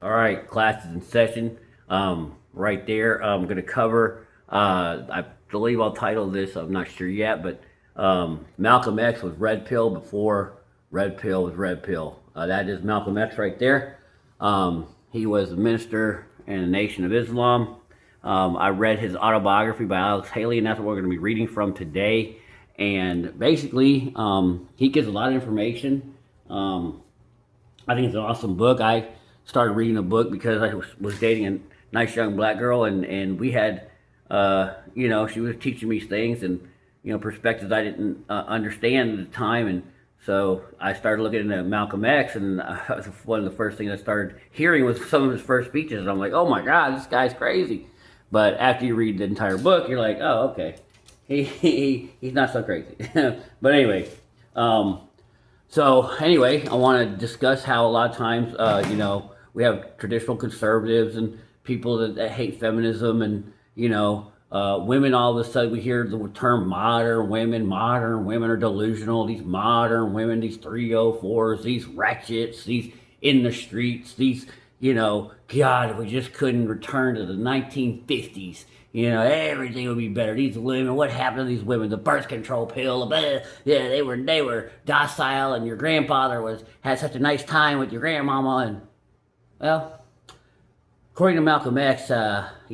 All right, class is in session. Right there, I'm going to cover. I believe I'll title this. I'm not sure yet, but Malcolm X was red pill before red pill was red pill. That is Malcolm X right there. He was a minister in the Nation of Islam. I read his autobiography by Alex Haley, and that's what we're going to be reading from today. And basically, he gives a lot of information. I think it's an awesome book. I started reading a book because I was dating a nice young black girl, and we had, she was teaching me things and, perspectives I didn't understand at the time. And so I started looking into Malcolm X, and one of the first things I started hearing was some of his first speeches. And I'm like, oh my God, this guy's crazy. But after you read the entire book, you're like, oh, okay. He's not so crazy. But anyway, so anyway, I want to discuss how a lot of times, we have traditional conservatives and people that hate feminism, and women. All of a sudden, we hear the term modern women. Modern women are delusional. These modern women, these 304s, these ratchets, these in the streets, these God, if we just couldn't return to the 1950s, everything would be better. These women, what happened to these women? The birth control pill, blah, yeah, they were docile, and your grandfather had such a nice time with your grandmama, and well, according to Malcolm X, he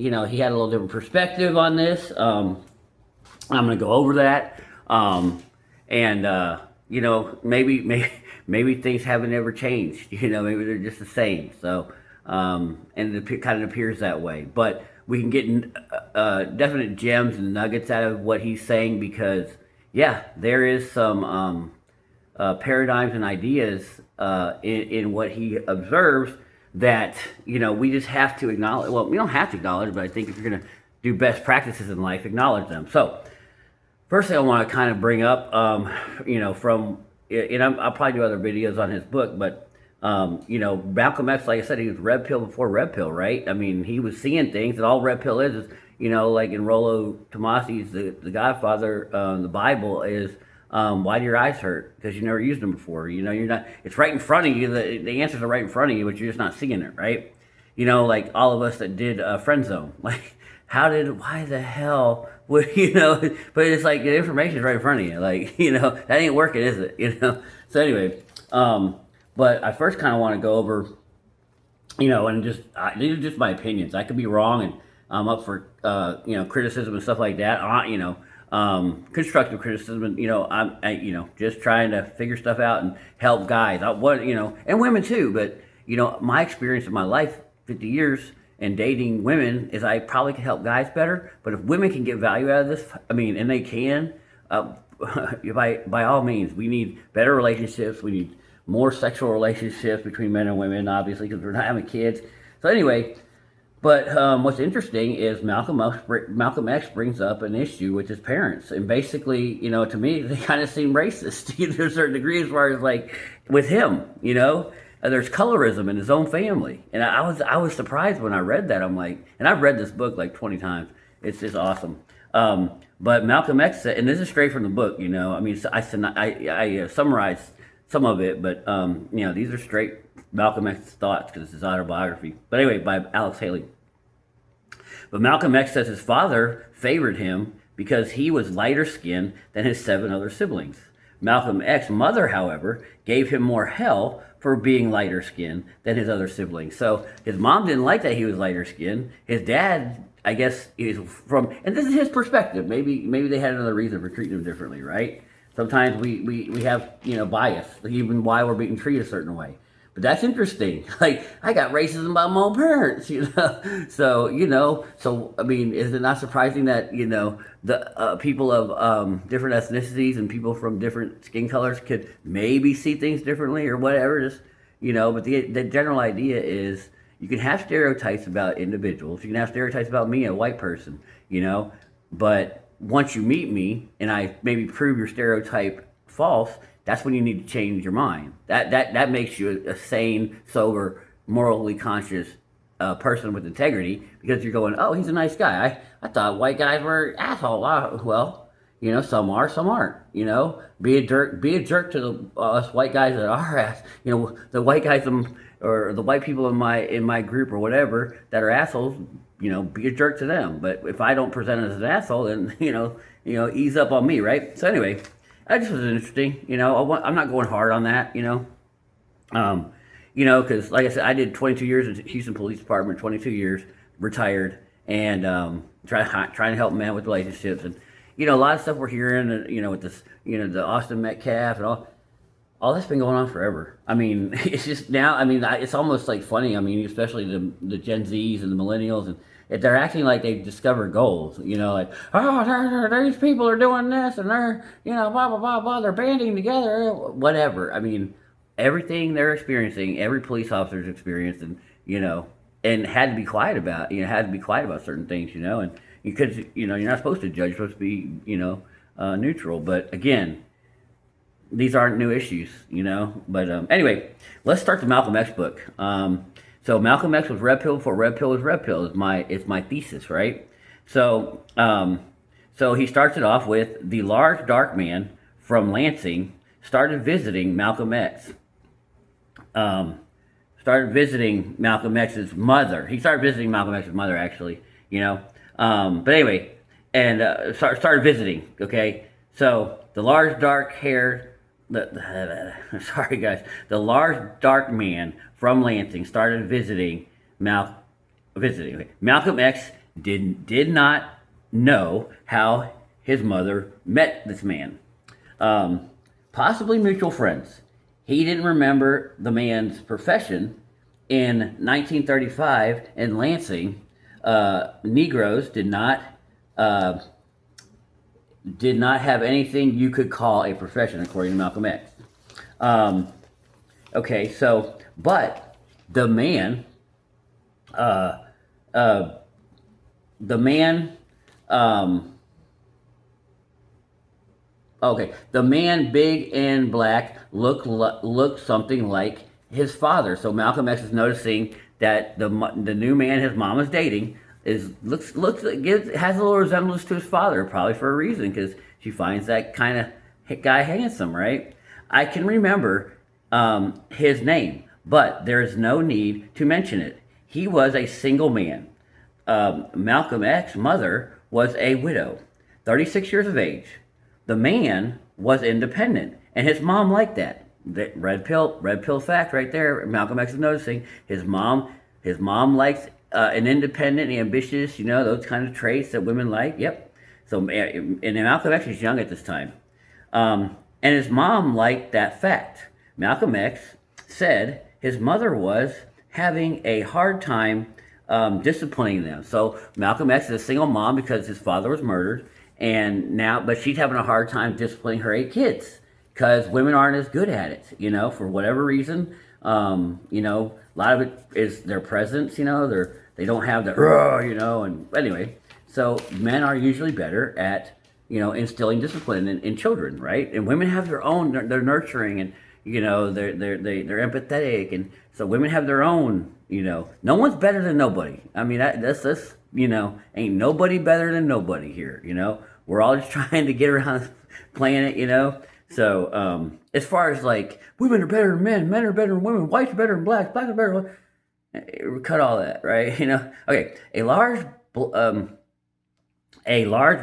had a little different perspective on this. I'm going to go over that, and maybe things haven't ever changed. Maybe they're just the same. So, and it kind of appears that way. But we can get definite gems and nuggets out of what he's saying, because, yeah, there is some paradigms and ideas in what he observes that we just have to acknowledge. Well, we don't have to acknowledge, but I think if you're going to do best practices in life, acknowledge them. So, first thing I want to kind of bring up, from, and I'll probably do other videos on his book, but Malcolm X, like I said, he was red pill before red pill, right? I mean, he was seeing things, and all red pill is like in Rollo Tomasi's the Godfather, the Bible is, why do your eyes hurt? Because you never used them before. You're not. It's right in front of you. The answers are right in front of you, but you're just not seeing it, right? Like all of us that did Friend Zone. Like, why the hell would But it's like the information is right in front of you. Like, that ain't working, is it? So anyway, but I first kind of want to go over, and just these are just my opinions. I could be wrong, and I'm up for criticism and stuff like that. Constructive criticism, and I'm just trying to figure stuff out and help guys. And women too. But my experience in my life, 50 years, and dating women, is I probably can help guys better. But if women can get value out of this, and they can, by all means, we need better relationships. We need more sexual relationships between men and women, obviously, because we're not having kids. So anyway. But what's interesting is Malcolm X brings up an issue with his parents, and basically, to me, they kind of seem racist to a certain degree, as far as like with him, there's colorism in his own family, and I was surprised when I read that. I'm like, and I've read this book like 20 times. It's just awesome. But Malcolm X said, and this is straight from the book, I summarized some of it, but these are straight Malcolm X's thoughts, because it's his autobiography. But anyway, by Alex Haley. But Malcolm X says his father favored him because he was lighter skinned than his 7 other siblings. Malcolm X's mother, however, gave him more hell for being lighter skinned than his other siblings. So his mom didn't like that he was lighter skinned. His dad, I guess, is from, and this is his perspective. Maybe they had another reason for treating him differently, right? Sometimes we have bias, even why we're being treated a certain way. But that's interesting. Like, I got racism by my own parents, So I mean, is it not surprising that the people of different ethnicities and people from different skin colors could maybe see things differently or whatever? Just But the general idea is you can have stereotypes about individuals. You can have stereotypes about me, a white person, But once you meet me and I maybe prove your stereotype false, that's when you need to change your mind. That makes you a sane, sober, morally conscious person with integrity, because you're going, oh, he's a nice guy. I thought white guys were assholes. Well, some are, some aren't. Be a jerk to us white guys that are ass. The white guys or the white people in my group or whatever that are assholes, be a jerk to them. But if I don't present as an asshole, then ease up on me, right? So anyway, that just was interesting. I'm not going hard on that. Because like I said, I did 22 years in Houston Police Department, 22 years, retired, and trying to help men with relationships, and a lot of stuff we're hearing, with this, the Austin Metcalf and all that's been going on forever. I mean, it's just now. I mean, it's almost like funny. I mean, especially the Gen Zs and the millennials, and if they're acting like they've discovered gold. Like, oh, these people are doing this, and they're, blah blah blah blah. They're banding together, whatever. I mean, everything they're experiencing, every police officer's experienced, and had to be quiet about, had to be quiet about certain things, and you could, you're not supposed to judge, you're supposed to be, neutral. But again, these aren't new issues, But anyway, let's start the Malcolm X book. So Malcolm X was red pill before red pill was red pill. It's my thesis, right? So so he starts it off with the large dark man from Lansing started visiting Malcolm X. Started visiting Malcolm X's mother. He started visiting Malcolm X's mother, actually, But anyway, and started visiting, okay? So the large dark-haired, sorry guys, the large dark man from Lansing started visiting Malcolm X did not know how his mother met this man. Possibly mutual friends. He didn't remember the man's profession. In 1935 in Lansing, Negroes did not have anything you could call a profession, according to Malcolm X. Okay, so, but the man, the man, big and black, looked something like his father. So Malcolm X is noticing that the new man his mom is dating has a little resemblance to his father, probably for a reason, because she finds that kind of guy handsome, right? I can remember his name, but there's no need to mention it. He was a single man. Malcolm X's mother was a widow, 36 years of age. The man was independent, and his mom liked that. The red pill fact right there. Malcolm X is noticing his mom likes an independent, ambitious, those kind of traits that women like. Yep. So, and Malcolm X is young at this time, and his mom liked that fact. Malcolm X said his mother was having a hard time disciplining them. So Malcolm X is a single mom because his father was murdered, but she's having a hard time disciplining her 8 kids because women aren't as good at it, for whatever reason. A lot of it is their presence, they don't have the, and anyway, so men are usually better at, instilling discipline in children, right? And women have their own, they're nurturing, and, they're empathetic, and so women have their own, no one's better than nobody. I mean, that's ain't nobody better than nobody here, we're all just trying to get around this planet, So, as far as like, women are better than men are better than women, whites are better than blacks are better than, cut all that, right? Okay, a large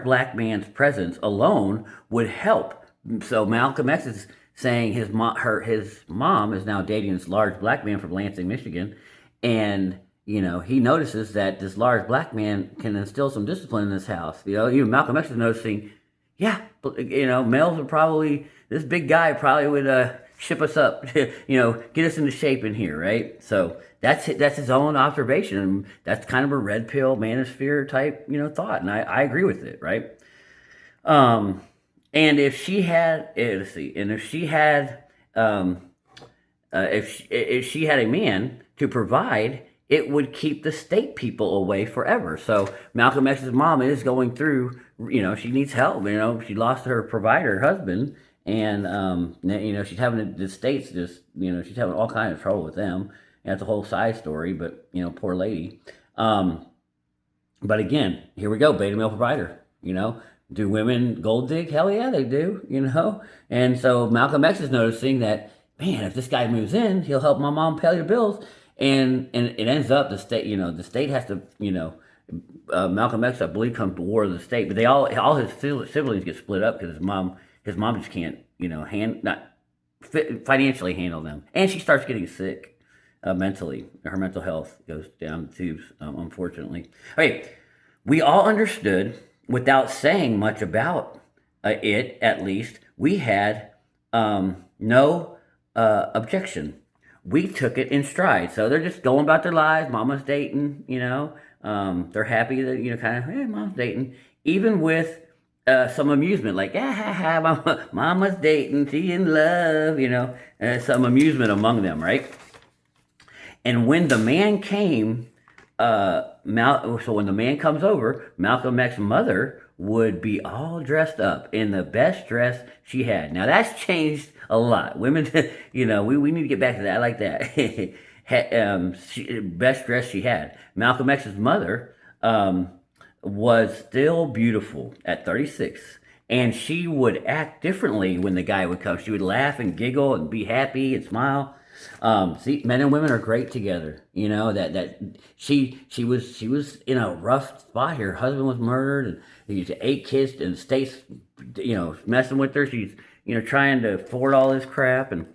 black man's presence alone would help. So Malcolm X is saying his mom is now dating this large black man from Lansing, Michigan, and he notices that this large black man can instill some discipline in this house. Even Malcolm X is noticing, yeah, males would probably, this big guy probably would ship us up, get us into shape in here, right? So that's his own observation, and that's kind of a red pill manosphere type, thought, and I agree with it, right? And if she had, let's see, and if she had a man to provide, it would keep the state people away forever. So Malcolm X's mom is going through, she needs help. She lost her provider, husband, and she's having the states just, she's having all kinds of trouble with them. And that's a whole side story, but poor lady. But again, here we go, beta male provider. Do women gold dig? Hell yeah, they do. And so Malcolm X is noticing that man, if this guy moves in, he'll help my mom pay the bills. And it ends up the state, the state has to, Malcolm X, I believe, comes to war with the state, but all his siblings get split up because his mom just can't, not financially handle them, and she starts getting sick mentally. Her mental health goes down the tubes, unfortunately. Okay, we all understood without saying much about it. At least we had no objection. We took it in stride. So they're just going about their lives. Mama's dating, they're happy that, kind of, hey, mom's dating. Even with some amusement, like, ah, ha, ha, mama's dating, she in love, some amusement among them, right? And when the man came, so when the man comes over, Malcolm X's mother would be all dressed up in the best dress she had. Now that's changed a lot. Women, we need to get back to that. I like that. Best dress she had. Malcolm X's mother was still beautiful at 36. And she would act differently when the guy would come. She would laugh and giggle and be happy and smile. See, men and women are great together. That she was in a rough spot here. Her husband was murdered, and he had 8 kids, and the state's messing with her. She's trying to afford all this crap, and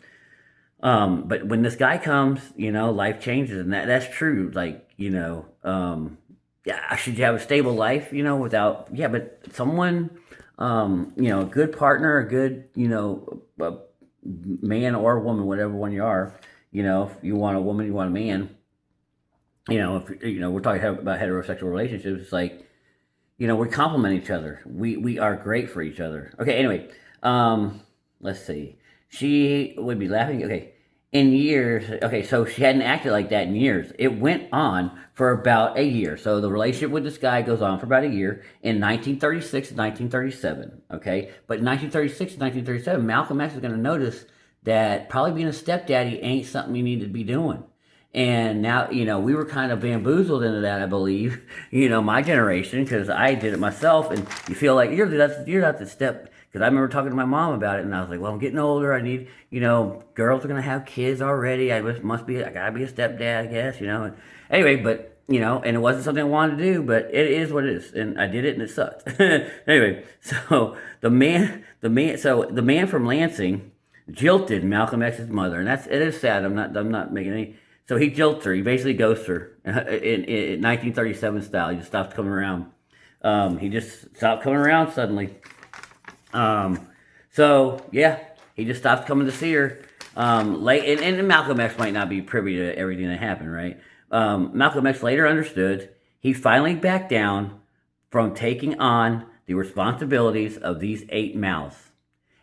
but when this guy comes, life changes, and that's true. Like yeah, should you have a stable life? Without but someone, a good partner, a good man or woman, whatever one you are, if you want a woman, you want a man, if we're talking about heterosexual relationships, it's like, we complement each other. We are great for each other. Okay, anyway, let's see. She would be laughing. Okay, in years. Okay, so she hadn't acted like that in years. It went on for about a year. So the relationship with this guy goes on for about a year in 1936 and 1937. Okay, but in 1936 and 1937, Malcolm X is going to notice that probably being a stepdaddy ain't something you need to be doing. And now, we were kind of bamboozled into that, I believe, my generation, because I did it myself. And you feel like you're not the step. Because I remember talking to my mom about it, and I was like, well, I'm getting older. I need, girls are going to have kids already. I got to be a stepdad, I guess, Anyway, but, and it wasn't something I wanted to do, but it is what it is. And I did it, and it sucked. Anyway, so the man from Lansing jilted Malcolm X's mother. And it is sad. I'm not making any. So he jilts her. He basically ghosts her in 1937 style. He just stopped coming around. He just stopped coming around suddenly. So yeah, he just stopped coming to see her. And Malcolm X might not be privy to everything that happened, right? Malcolm X later understood. He finally backed down from taking on the responsibilities of these 8 mouths.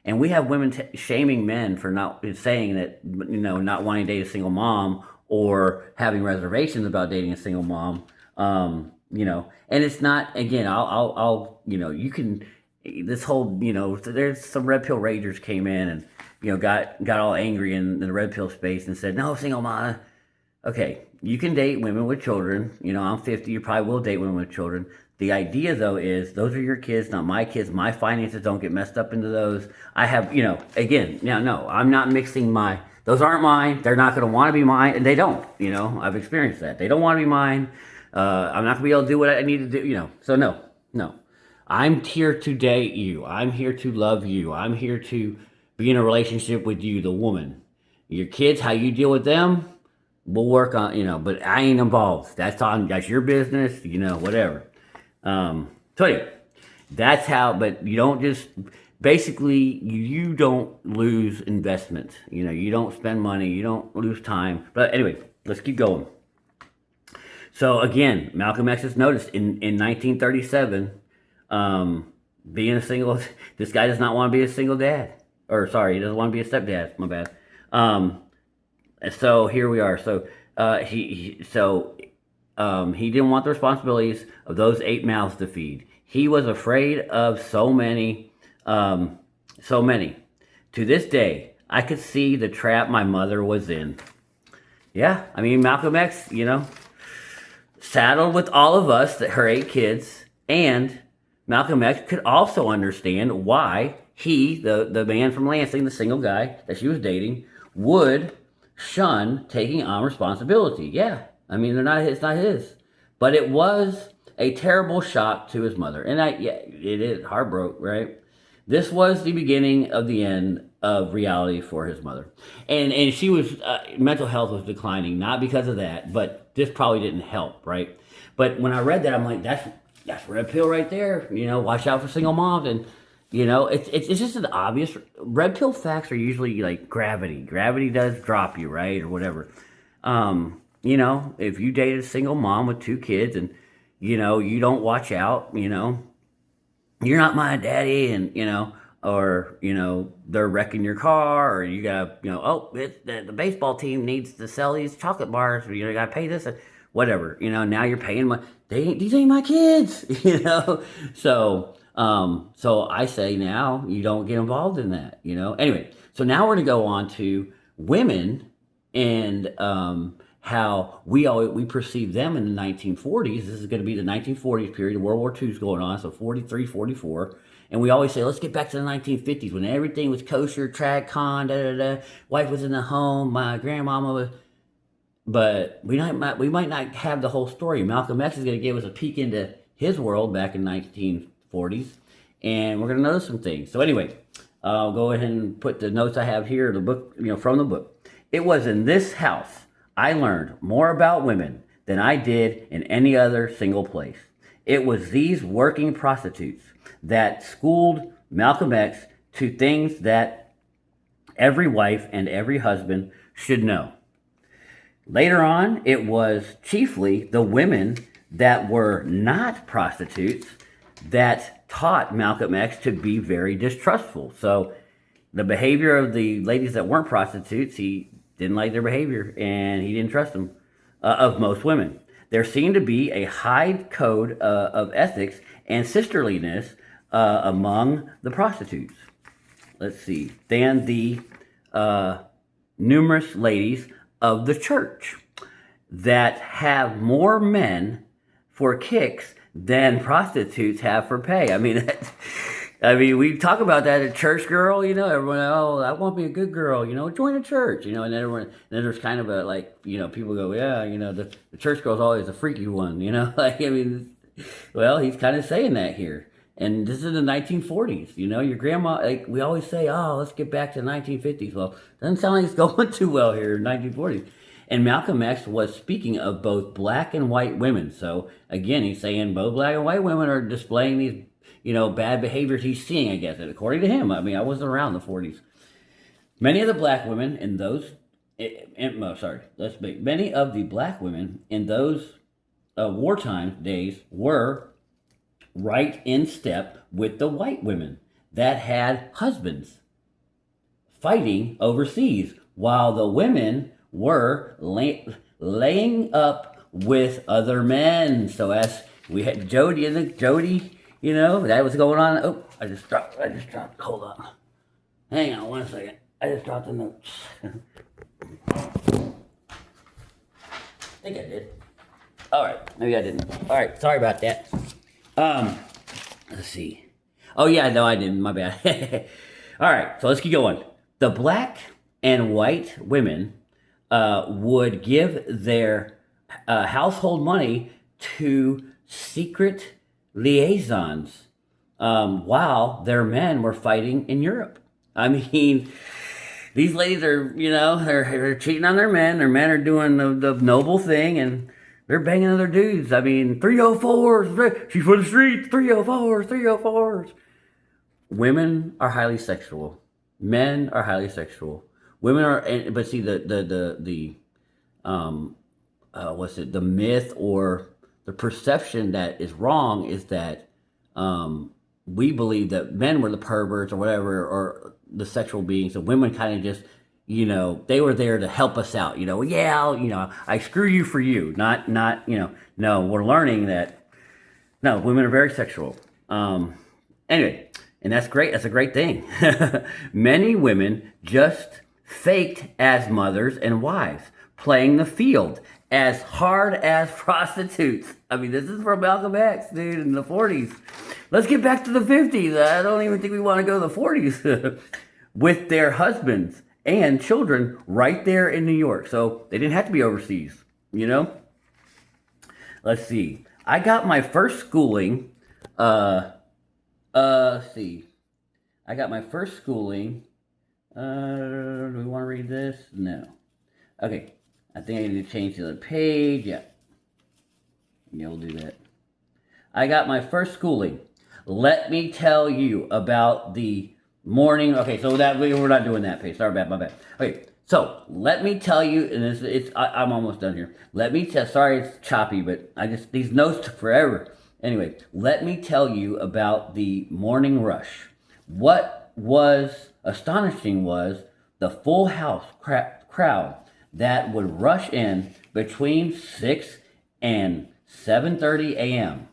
And we have women shaming men for not saying that, not wanting to date a single mom or having reservations about dating a single mom. And it's not, again, I'll you can, this whole, there's some red pill ragers came in and, got all angry in the red pill space and said, no, single mom. Okay, you can date women with children. I'm 50, you probably will date women with children. The idea, though, is those are your kids, not my kids. My finances don't get messed up into those. I have, again, no, I'm not mixing those aren't mine. They're not going to want to be mine, and they don't, I've experienced that. They don't want to be mine. I'm not going to be able to do what I need to do, So no. I'm here to date you. I'm here to love you. I'm here to be in a relationship with you, the woman. Your kids, how you deal with them, we'll work on, but I ain't involved. That's your business, whatever. So anyway, that's how, but you don't just, basically, you don't lose investment. You don't spend money, you don't lose time. But anyway, let's keep going. So again, Malcolm X has noticed in 1937, being a single, this guy does not want to be a single dad. Or sorry, he doesn't want to be a stepdad, my bad. So here we are. So he didn't want the responsibilities of those 8 mouths to feed. He was afraid of so many. To this day, I could see the trap my mother was in. Yeah, I mean, Malcolm X, saddled with all of us, her 8 kids, and Malcolm X could also understand why he, the man from Lansing, the single guy that she was dating, would shun taking on responsibility. Yeah, I mean, it's not his. But it was a terrible shock to his mother. And yeah, it is heartbroken, right? This was the beginning of the end of reality for his mother. And she was, mental health was declining, not because of that, but this probably didn't help, right? But when I read that, I'm like, that's red pill right there. Watch out for single moms. And, it's just an obvious, red pill facts are usually like gravity. Gravity does drop you, right? Or whatever. If you date a single mom with 2 kids and, you don't watch out, you're not my daddy, and or they're wrecking your car, or you got oh, the baseball team needs to sell these chocolate bars, or you got to pay this, whatever. Now you're paying these ain't my kids, So I say now you don't get involved in that, Anyway, so now we're gonna go on to women and how we perceive them in the 1940s. This is going to be the 1940s period. World War II is going on, so 43, 44. And we always say, let's get back to the 1950s when everything was kosher, trad con, wife was in the home, my grandmama was... But we might not have the whole story. Malcom X is going to give us a peek into his world back in 1940s, and we're going to notice some things. So anyway, I'll go ahead and put the notes I have here, the book, from the book. It was in this house I learned more about women than I did in any other single place. It was these working prostitutes that schooled Malcom X to things that every wife and every husband should know. Later on, it was chiefly the women that were not prostitutes that taught Malcom X to be very distrustful. So the behavior of the ladies that weren't prostitutes, he didn't like their behavior, and he didn't trust them, of most women. There seemed to be a high code of ethics and sisterliness among the prostitutes. Let's see. Than the numerous ladies of the church that have more men for kicks than prostitutes have for pay. I mean, we talk about that at church girl, everyone, oh, I want to be a good girl, join a church, and then there's kind of a, people go, yeah, the church girl's always a freaky one, well, he's kind of saying that here. And this is in the 1940s, your grandma, we always say, oh, let's get back to the 1950s. Well, doesn't sound like it's going too well here in 1940s. And Malcom X was speaking of both black and white women. So again, he's saying both black and white women are displaying these bad behaviors he's seeing, I guess, and according to him. I wasn't around the 40s. Many of the black women in those, many of the black women in those wartime days were right in step with the white women that had husbands fighting overseas, while the women were laying up with other men. So as we had Jody, that was going on. Oh, I just dropped, hold on. Hang on 1 second. I just dropped the notes. I think I did. All right, maybe I didn't. All right, sorry about that. Let's see. Oh yeah, no, I didn't. My bad. All right, so let's keep going. The black and white women would give their household money to secret liaisons while their men were fighting in Europe. I mean, these ladies are, they're cheating on their men. Their men are doing the noble thing, and they're banging other dudes. I mean, 304s, she's for the streets, 304s, 304s. Women are highly sexual. Men are highly sexual. Women are, but see, the myth or the perception that is wrong is that we believe that men were the perverts or whatever, or the sexual beings, and women kind of just, they were there to help us out. I screw you for you. Not, no, we're learning that, no, women are very sexual. Anyway, and that's great. That's a great thing. Many women just faked as mothers and wives, playing the field as hard as prostitutes. I mean, this is from Malcom X, dude, in the 40s. Let's get back to the 50s. I don't even think we want to go to the 40s. With their husbands and children right there in New York. So they didn't have to be overseas, you know? Let's see. I got my first schooling, let's see. I got my first schooling, do we want to read this? No. Okay. I think I need to change the other page. Yeah. Yeah, we'll do that. I got my first schooling. Let me tell you about the morning. Okay, so that we're not doing that page. Sorry, my bad. Okay, so let me tell you, and I'm almost done here. Let me tell. Sorry, it's choppy, but these notes took forever. Anyway, let me tell you about the morning rush. What was astonishing was the full house crowd that would rush in between 6 and 7:30 a.m.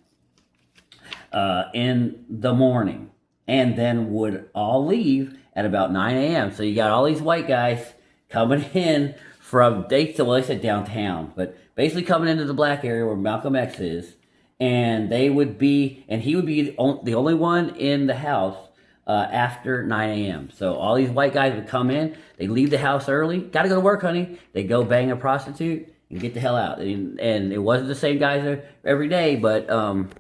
In the morning, and then would all leave at about 9 a.m. So you got all these white guys coming in from, they said downtown, but basically coming into the black area where Malcom X is, and he would be the only one in the house after 9 a.m. So all these white guys would come in, they leave the house early, gotta go to work, honey. They go bang a prostitute and get the hell out. And it wasn't the same guys every day, but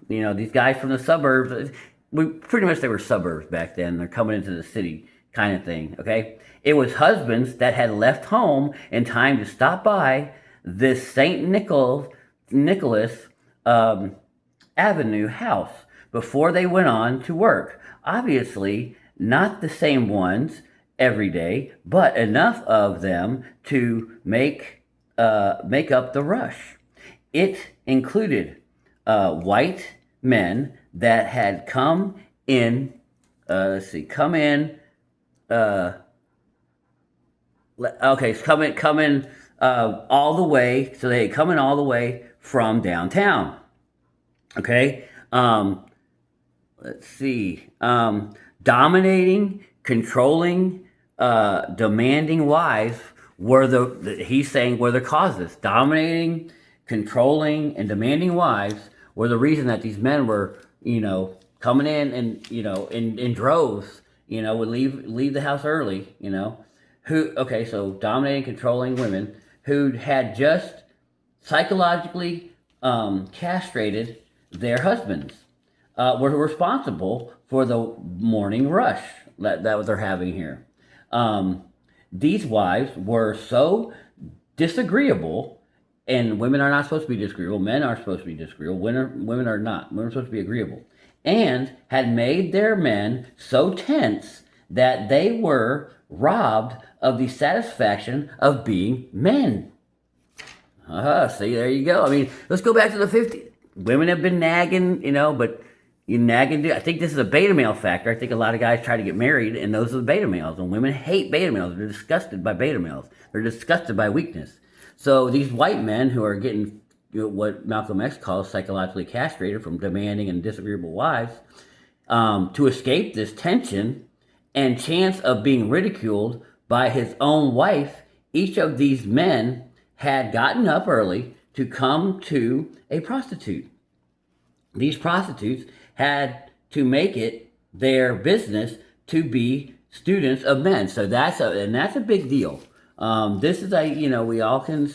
these guys from the suburbs, they were suburbs back then. They're coming into the city kind of thing, okay? It was husbands that had left home in time to stop by this St. Nicholas Avenue house before they went on to work. Obviously, not the same ones every day, but enough of them to make up the rush. It included white men that had come in. All the way. So they had come in all the way from downtown. Okay. Let's see. Dominating, controlling, demanding wives were the causes. Dominating, controlling, and demanding wives were the reason that these men were, coming in and, in droves, would leave the house early, so dominating, controlling women who had just psychologically castrated their husbands were responsible for the morning rush that they're having here. These wives were so disagreeable, and women are not supposed to be disagreeable. Men are supposed to be disagreeable. Women are not. Women are supposed to be agreeable. And had made their men so tense that they were robbed of the satisfaction of being men. See, there you go. I mean, let's go back to the 50s. Women have been nagging, but you nag and do. I think this is a beta male factor. I think a lot of guys try to get married, and those are the beta males. And women hate beta males. They're disgusted by beta males. They're disgusted by weakness. So these white men who are getting what Malcom X calls psychologically castrated from demanding and disagreeable wives, to escape this tension and chance of being ridiculed by his own wife, each of these men had gotten up early to come to a prostitute. These prostitutes had to make it their business to be students of men. So that's a big deal. This is we all can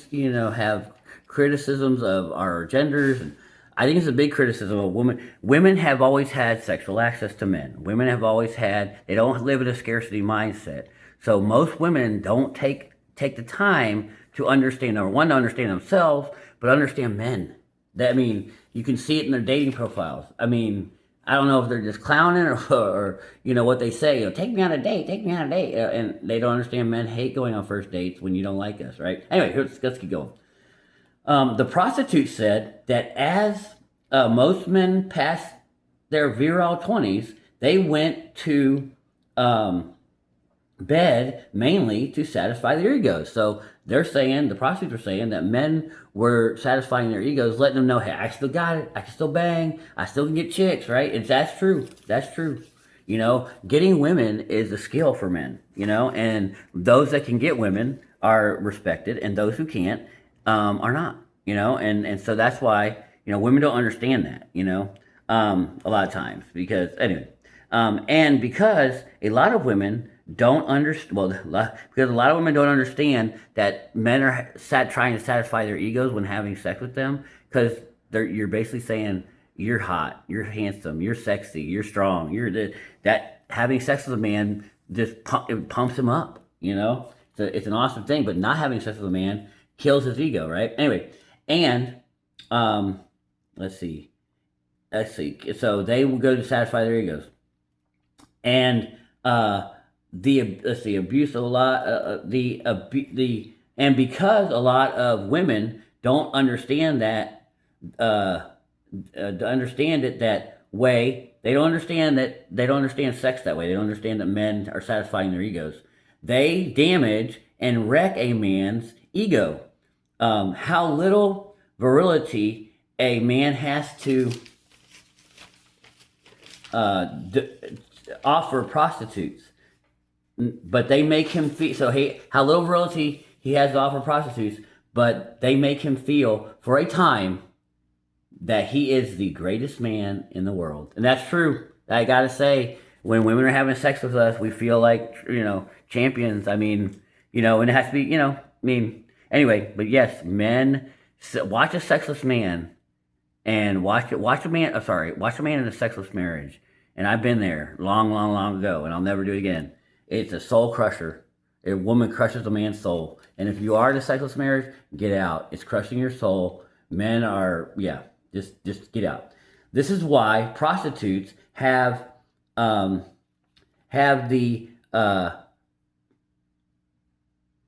have criticisms of our genders, and I think it's a big criticism of women. Women have always had sexual access to men. Women have always they don't live in a scarcity mindset. So most women don't take the time to understand, number one, to understand themselves, but understand men. You can see it in their dating profiles. I don't know if they're just clowning or what they say. Take me on a date, and they don't understand men hate going on first dates when you don't like us, right? Anyway, let's keep going. The prostitute said that as most men past their virile 20s, they went to bed mainly to satisfy their egos. So the prostitutes are saying that men were satisfying their egos, letting them know, hey, I still got it, I can still bang, I still can get chicks, right? That's true. Getting women is a skill for men, and those that can get women are respected, and those who can't are not, and so that's why, women don't understand that, a lot of times, because, anyway, and because a lot of women don't understand. Well, because a lot of women don't understand that men are trying to satisfy their egos when having sex with them, because you're basically saying you're hot, you're handsome, you're sexy, you're strong, that having sex with a man just it pumps him up. So it's an awesome thing. But not having sex with a man kills his ego, right? Anyway, and um, let's see, So they will go to satisfy their egos, and the abuse a lot and because a lot of women don't understand that to understand it that way, they don't understand sex that way. They don't understand that men are satisfying their egos. They damage and wreck a man's ego. How little virility a man has to offer prostitutes, but they make him feel how little virility he has to offer prostitutes, but they make him feel for a time that he is the greatest man in the world. And that's true. I gotta say, when women are having sex with us, we feel like champions. I mean, and it has to be, anyway. But yes, men, watch a sexless man, and watch a man in a sexless marriage. And I've been there long, long, long ago, and I'll never do it again. It's a soul crusher. A woman crushes a man's soul. And if you are in a sexless marriage, get out. It's crushing your soul. Men are, just get out. This is why prostitutes have the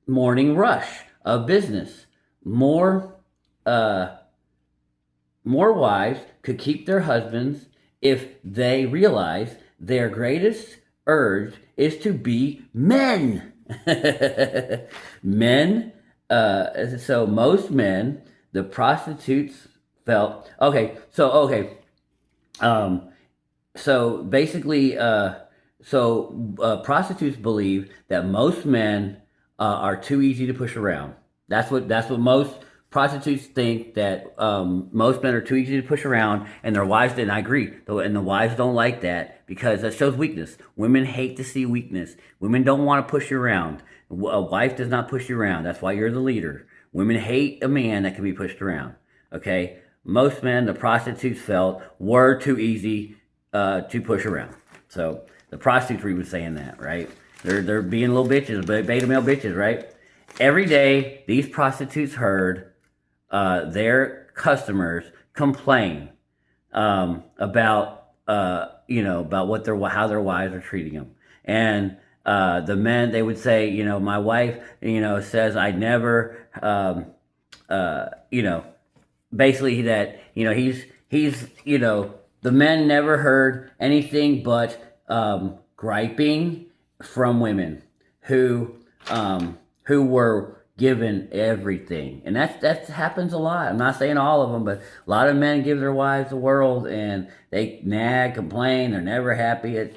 morning rush of business. More wives could keep their husbands if they realize their greatest urge is to be men. Men, so most men, the prostitutes felt, so basically, prostitutes believe that most men are too easy to push around. That's what most prostitutes think, that most men are too easy to push around, and their wives didn't. I agree, and the wives don't like that because that shows weakness. Women hate to see weakness. Women don't want to push you around. A wife does not push you around. That's why you're the leader. Women hate a man that can be pushed around. Okay, most men, the prostitutes felt, were too easy to push around. So the prostitutes were even saying that, right? They're being little bitches, beta male bitches, right? Every day, these prostitutes heard their customers complain about how their wives are treating them. And the men, they would say, my wife, says I never, basically that, he's, the men never heard anything but griping from women who were given everything. And that happens a lot. I'm not saying all of them, but a lot of men give their wives the world, and they nag, complain, they're never happy.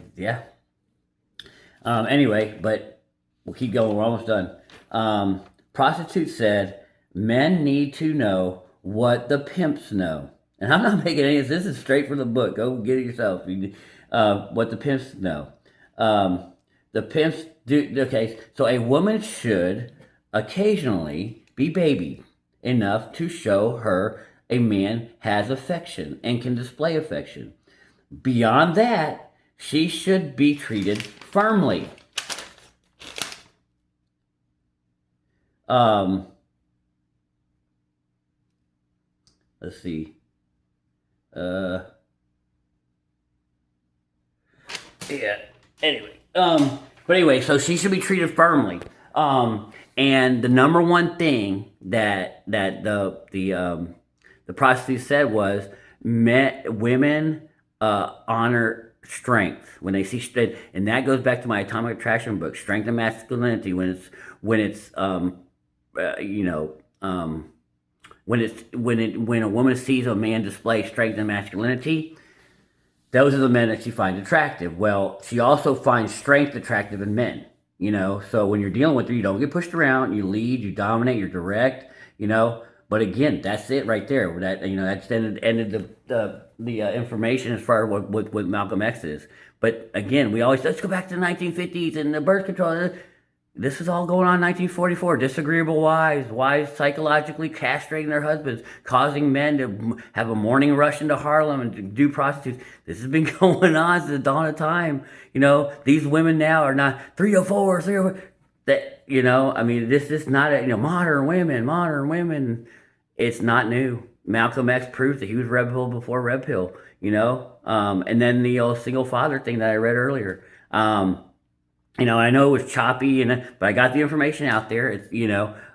Anyway, but we'll keep going. We're almost done. Prostitutes said men need to know what the pimps know. And I'm not making any of this. This is straight from the book. Go get it yourself. What the pimps know. The pimps do. Okay, so a woman should occasionally be babied enough to show her a man has affection and can display affection. Beyond that, she should be treated firmly. Let's see. Anyway. But anyway, so she should be treated firmly. And the number one thing that the prostitute said was women honor strength when they see strength, and that goes back to my Atomic Attraction book, Strength and Masculinity. When a woman sees a man display strength and masculinity, those are the men that she finds attractive. Well, she also finds strength attractive in men. So when you're dealing with her, you don't get pushed around, you lead, you dominate, you're direct, But again, that's it right there. That, that's ended the information as far as what Malcolm X is. But again, we always, let's go back to the 1950s and the birth control. This is all going on in 1944. Disagreeable wives psychologically castrating their husbands, causing men to have a morning rush into Harlem and to do prostitutes. This has been going on since the dawn of time. These women now are not 304, 304. That, I mean, this is not modern women. It's not new. Malcolm X proves that he was red pill before red pill. And then the old single father thing that I read earlier. I know it was choppy, but I got the information out there. It's,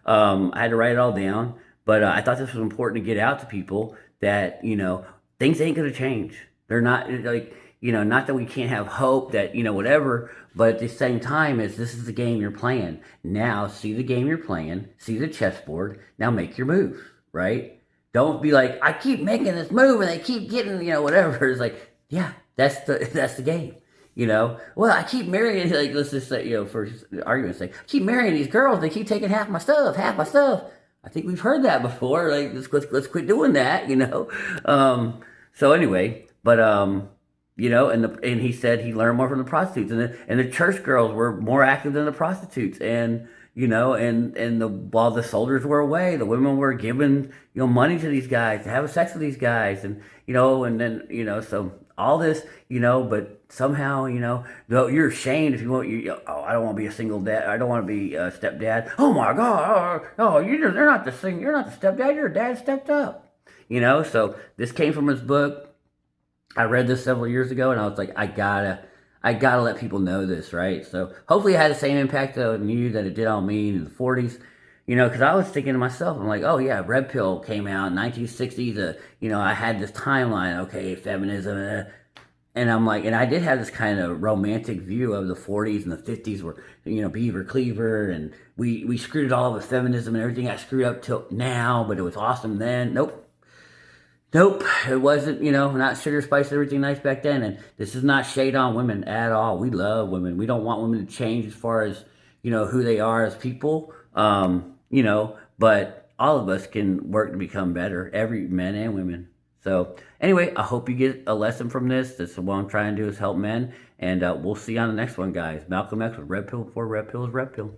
I had to write it all down, but I thought this was important to get out to people that, things ain't going to change. They're not like, not that we can't have hope that, whatever, but at the same time this is the game you're playing. Now see the game you're playing, see the chessboard, now make your moves, right? Don't be like, I keep making this move and they keep getting, whatever. It's like, yeah, that's the game. Well, I keep marrying, like, let's just say, for argument's sake, I keep marrying these girls, they keep taking half my stuff. I think we've heard that before. Like, let's quit doing that, So anyway, but and he said he learned more from the prostitutes, and the church girls were more active than the prostitutes, and while the soldiers were away, the women were giving money to these guys to have sex with these guys, and so all this, but somehow, you're ashamed if you want, I don't want to be a single dad. I don't want to be a stepdad. Oh my God. Oh, you're not the stepdad. Your dad stepped up, so this came from his book. I read this several years ago and I was like, I gotta let people know this, right? So hopefully it had the same impact on you that it did on me in the 40s. Because I was thinking to myself, I'm like, oh yeah, Red Pill came out in 1960s. I had this timeline, okay, feminism, and I'm like, and I did have this kind of romantic view of the 40s and the 50s, where Beaver Cleaver, and we screwed it all up with feminism and everything. I screwed up till now, but it was awesome then. Nope, it wasn't. Not sugar spice everything nice back then. And this is not shade on women at all. We love women. We don't want women to change as far as who they are as people. But all of us can work to become better, every men and women. So anyway, I hope you get a lesson from this. That's what I'm trying to do, is help men. And we'll see you on the next one, guys. Malcolm X with Red Pill before Red Pill is Red Pill.